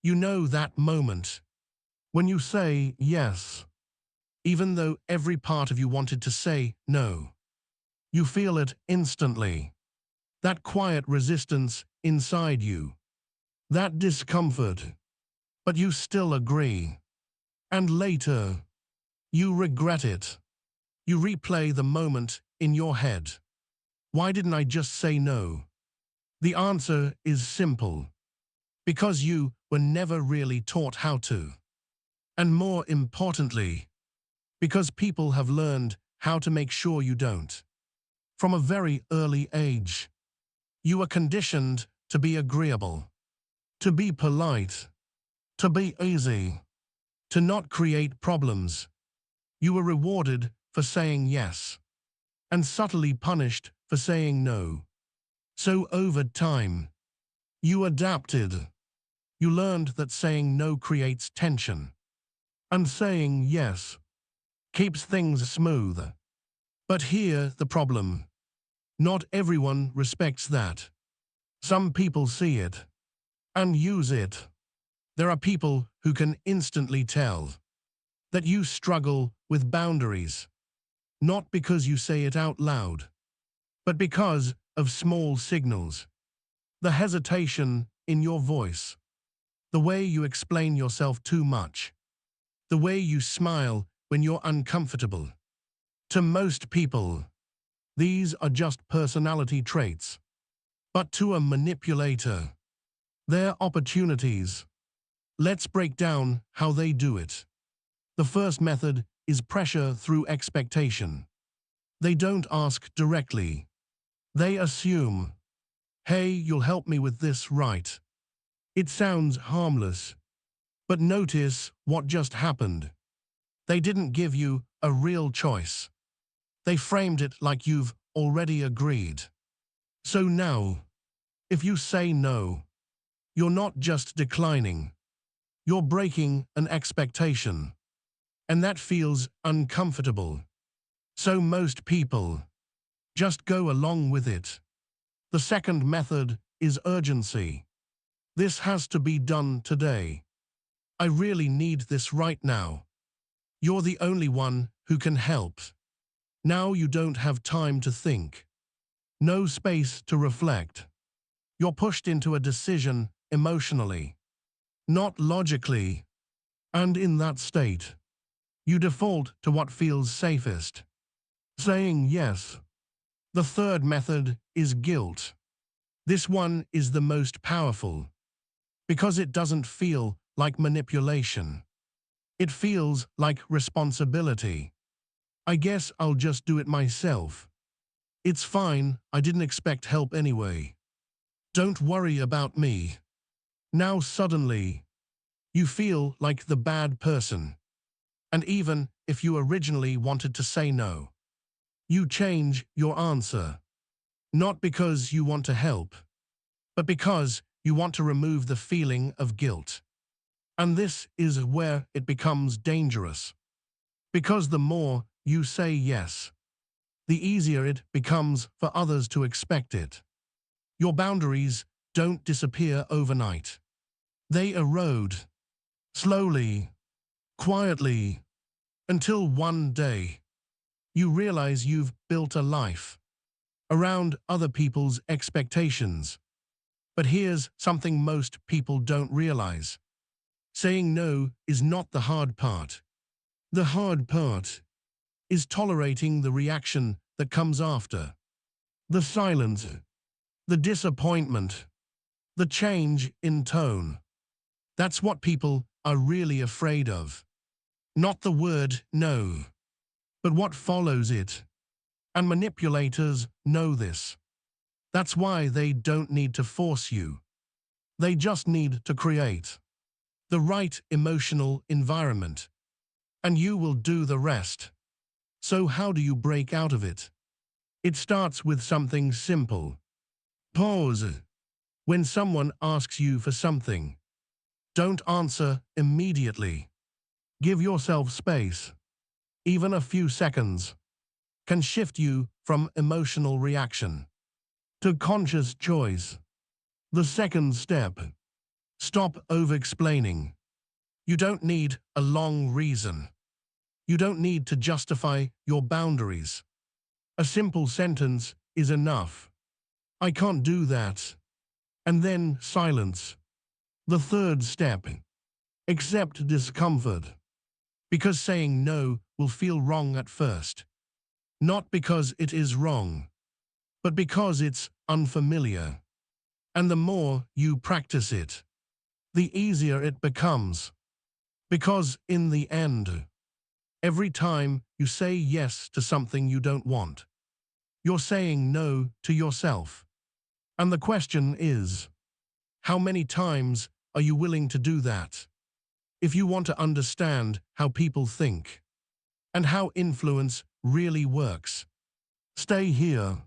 You know that moment when you say yes, even though every part of you wanted to say no. You feel it instantly. That quiet resistance inside you. That discomfort. But you still agree. And later, you regret it. You replay the moment in your head. Why didn't I just say no? The answer is simple. Because you were never really taught how to. And more importantly, because people have learned how to make sure you don't. From a very early age, you were conditioned to be agreeable, to be polite, to be easy, to not create problems. You were rewarded for saying yes, and subtly punished for saying no. So over time, you adapted. You learned that saying no creates tension, and saying yes keeps things smooth. But here's the problem. Not everyone respects that. Some people see it and use it. There are people who can instantly tell that you struggle with boundaries, not because you say it out loud, but because of small signals. The hesitation in your voice, the way you explain yourself too much, the way you smile when you're uncomfortable. To most people, these are just personality traits. But to a manipulator, they're opportunities. Let's break down how they do it. The first method is pressure through expectation. They don't ask directly. They assume, hey, you'll help me with this, right? It sounds harmless, but notice what just happened. They didn't give you a real choice. They framed it like you've already agreed. So now, if you say no, you're not just declining. You're breaking an expectation. And that feels uncomfortable. So most people just go along with it. The second method is urgency. This has to be done today. I really need this right now. You're the only one who can help. Now you don't have time to think. No space to reflect. You're pushed into a decision emotionally, not logically. And in that state, you default to what feels safest. Saying yes. The third method is guilt. This one is the most powerful because it doesn't feel like manipulation. It feels like responsibility. I guess I'll just do it myself. It's fine, I didn't expect help anyway. Don't worry about me. Now suddenly, you feel like the bad person. And even if you originally wanted to say no, you change your answer. Not because you want to help, but because you want to remove the feeling of guilt. And this is where it becomes dangerous. Because the more you say yes, the easier it becomes for others to expect it. Your boundaries don't disappear overnight. They erode, slowly, quietly, until one day, you realize you've built a life around other people's expectations. But here's something most people don't realize. Saying no is not the hard part. The hard part is tolerating the reaction that comes after. The silence, the disappointment, the change in tone. That's what people are really afraid of. Not the word no, but what follows it. And manipulators know this. That's why they don't need to force you. They just need to create the right emotional environment. And you will do the rest. So how do you break out of it? It starts with something simple. Pause. When someone asks you for something, don't answer immediately. Give yourself space. Even a few seconds can shift you from emotional reaction to conscious choice. The second step. Stop over-explaining. You don't need a long reason. You don't need to justify your boundaries. A simple sentence is enough. I can't do that. And then silence. The third step. Accept discomfort. Because saying no will feel wrong at first. Not because it is wrong, but because it's unfamiliar. And the more you practice it, the easier it becomes. Because in the end, every time you say yes to something you don't want, you're saying no to yourself. And the question is, how many times are you willing to do that? If you want to understand how people think and how influence really works, stay here.